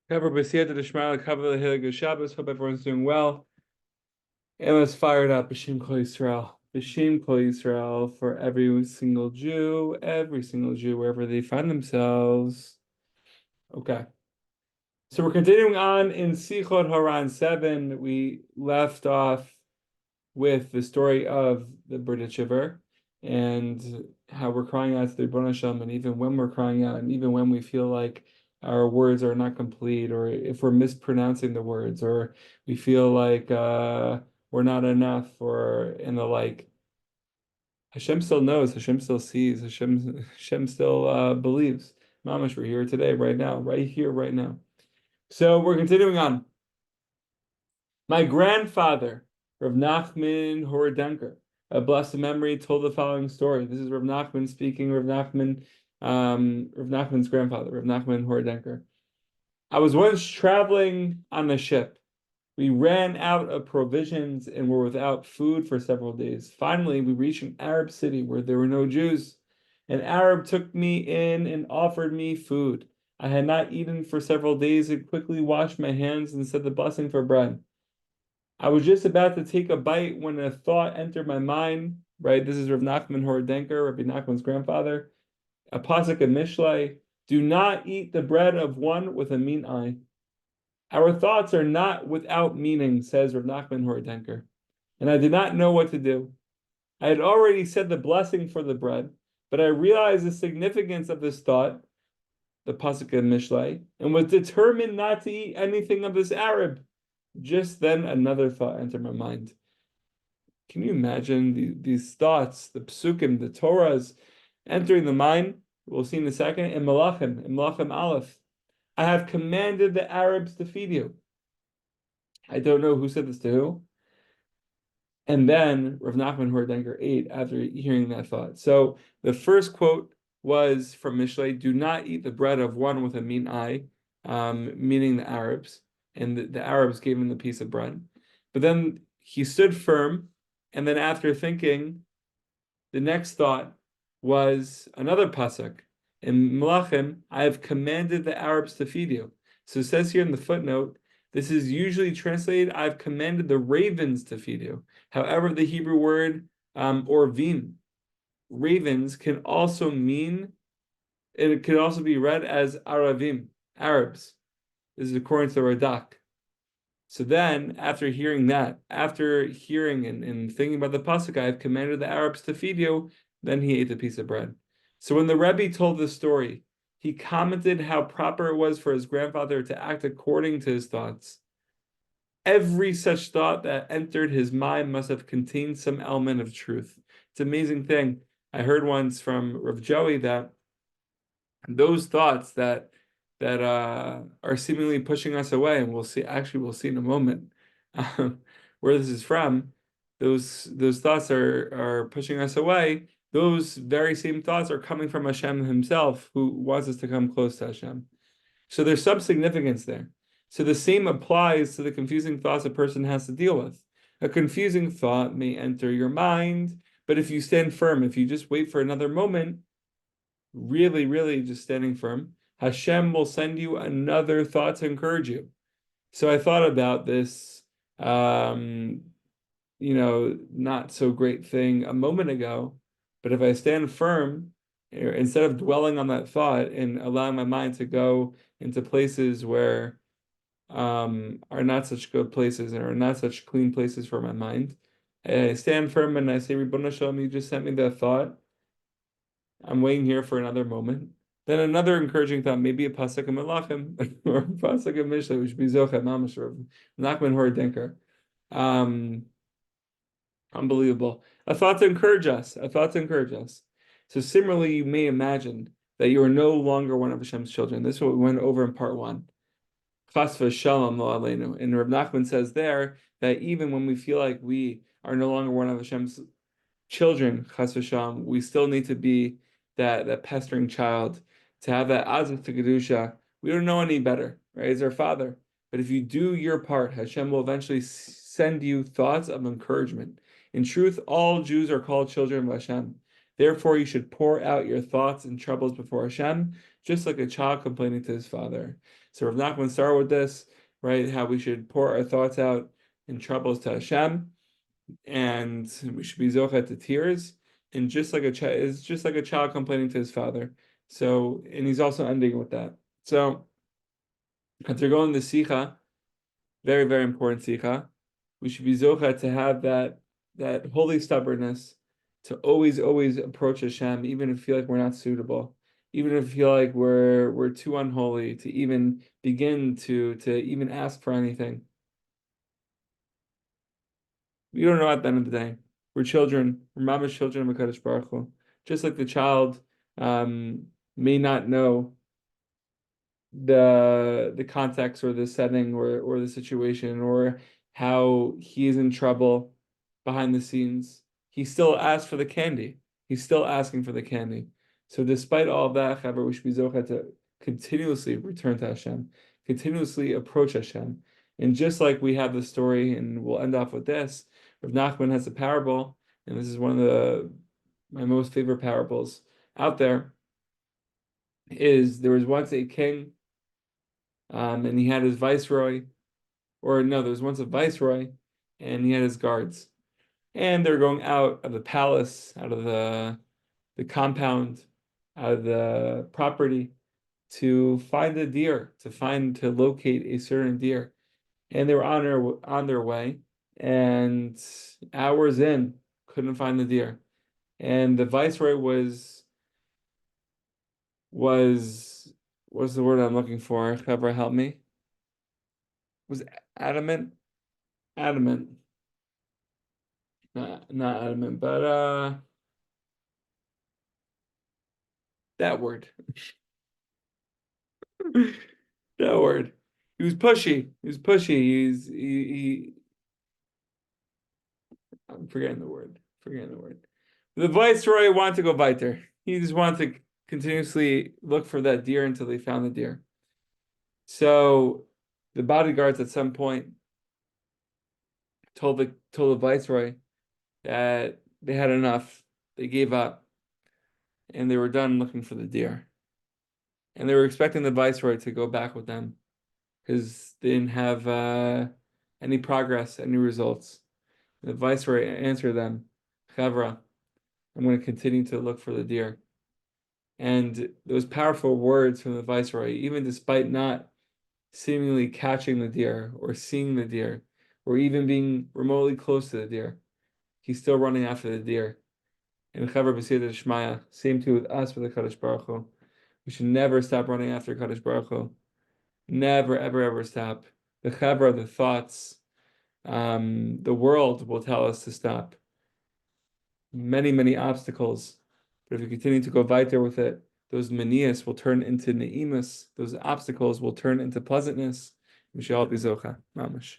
Cover B'siyata D'Shmar, cover the Hilig Shabbos. Hope everyone's doing well. And let's fire it up. B'Shem Kol Yisrael. B'Shem Kol Yisrael for every single Jew, wherever they find themselves. Okay. So we're continuing on in Sichot Haran 7. We left off with the story of the Brit Shiver and how we're crying out to the Rebbeinu Shalom, and even when we're crying out, and even when we feel like our words are not complete, or if we're mispronouncing the words, or we feel like we're not enough, or and the like. Hashem still knows, Hashem still sees, Hashem still believes. Mamash, we're here today, right now, right here, right now. So we're continuing on. My grandfather, Rav Nachman Horodenker, a blessed memory, told the following story. This is Rav Nachman speaking, Rav Nachman's grandfather, Rav Nachman Horodenker. I was once traveling on a ship. We ran out of provisions and were without food for several days. Finally, we reached an Arab city where there were no Jews. An Arab took me in and offered me food. I had not eaten for several days and quickly washed my hands and said the blessing for bread. I was just about to take a bite when a thought entered my mind, right? This is Rav Nachman Horodenker, Rabbi Nachman's grandfather. A pasuk of Mishlei, do not eat the bread of one with a mean eye. Our thoughts are not without meaning, says Rav Nachman Horodenker. And I did not know what to do. I had already said the blessing for the bread, but I realized the significance of this thought, the pasuk of Mishlei, and was determined not to eat anything of this Arab. Just then, another thought entered my mind. Can you imagine these thoughts, the psukim, the Torahs, entering the mind? We'll see in a second. In Malachim Aleph, I have commanded the Arabs to feed you. I don't know who said this to who. And then Rav Nachman Horodenker ate after hearing that thought. So the first quote was from Mishlei: "Do not eat the bread of one with a mean eye," meaning the Arabs. And the Arabs gave him the piece of bread. But then he stood firm, and then after thinking, the next thought was another pasuk. In Malachim, I have commanded the Arabs to feed you. So it says here in the footnote, this is usually translated, I've commanded the ravens to feed you. However, the Hebrew word orvim, ravens, can also mean, it could also be read as Aravim, Arabs. This is according to the Radak. So then, after hearing that, after hearing and thinking about the pasuk, I have commanded the Arabs to feed you, then he ate the piece of bread. So when the Rebbe told this story, he commented how proper it was for his grandfather to act according to his thoughts. Every such thought that entered his mind must have contained some element of truth. It's an amazing thing. I heard once from Rav Joey that those thoughts that are seemingly pushing us away, and we'll see in a moment where this is from. Those thoughts are pushing us away. Those very same thoughts are coming from Hashem himself, who wants us to come close to Hashem. So there's some significance there. So the same applies to the confusing thoughts a person has to deal with. A confusing thought may enter your mind, but if you stand firm, if you just wait for another moment, really, really just standing firm, Hashem will send you another thought to encourage you. So I thought about this, not so great thing a moment ago, but if I stand firm, instead of dwelling on that thought and allowing my mind to go into places where are not such good places and are not such clean places for my mind, I stand firm and I say, Ribbon Shalom, you just sent me that thought. I'm waiting here for another moment. Then another encouraging thought, maybe a pasuk of Melachim or a pasuk of Mishlei, which would be Zocha Mamash or Nachman Horodenker. Unbelievable. A thought to encourage us. So similarly, you may imagine that you are no longer one of Hashem's children. This is what we went over in part 1. Chas v'shalom lo aleinu. And Rav Nachman says there that even when we feel like we are no longer one of Hashem's children, chas v'shalom, we still need to be that pestering child, to have that azif to kedusha. We don't know any better, right? He's our Father. But if you do your part, Hashem will eventually send you thoughts of encouragement. In truth, all Jews are called children of Hashem. Therefore, you should pour out your thoughts and troubles before Hashem, just like a child complaining to his father. So Rav Nachman started with this, right? How we should pour our thoughts out and troubles to Hashem, and we should be zochet to tears, and just like a child is just like a child complaining to his father. So, and he's also ending with that. So, as we're going to Sicha, very, very important Sicha, we should be zochet to have that holy stubbornness, to always, always approach Hashem, even if we feel like we're not suitable, even if we feel like we're too unholy to even begin to even ask for anything. We don't know at the end of the day. We're children. We're mama's children of HaKadosh Baruch Hu. Just like the child may not know the context or the setting or the situation or how he is in trouble behind the scenes, he still asks for the candy. He's still asking for the candy. So despite all of that, however, we should be zocheh to continuously return to Hashem, continuously approach Hashem. And just like we have the story, and we'll end off with this, Rav Nachman has a parable, and this is one of my most favorite parables out there, is there was once a king, and he had his viceroy, or no, there was once a viceroy, and he had his guards. And they're going out of the palace, out of the compound, out of the property to find a deer, to locate a certain deer. And they were on their way, and hours in, couldn't find the deer. And the viceroy what's the word I'm looking for? Chavra, help me. Was adamant? Adamant. Not adamant, but that word. That word. He was pushy. He was pushy. I'm forgetting the word. The viceroy wanted to go weiter. He just wanted to continuously look for that deer until they found the deer. So the bodyguards at some point told the viceroy that they had enough. They gave up, and they were done looking for the deer. And they were expecting the viceroy to go back with them because they didn't have any progress, any results. The viceroy answered them, Chavra, I'm going to continue to look for the deer. And those powerful words from the viceroy, even despite not seemingly catching the deer or seeing the deer or even being remotely close to the deer, he's still running after the deer. And Chavra b'siyata d'shmaya, same too with us, with the Kadosh Baruch Hu. We should never stop running after Kadosh Baruch Hu. Never, ever, ever stop. The Chavra, the thoughts, the world will tell us to stop. Many, many obstacles. But if we continue to go weiter with it, those manias will turn into ne'imus. Those obstacles will turn into pleasantness. We shall all be zocha. Mamash.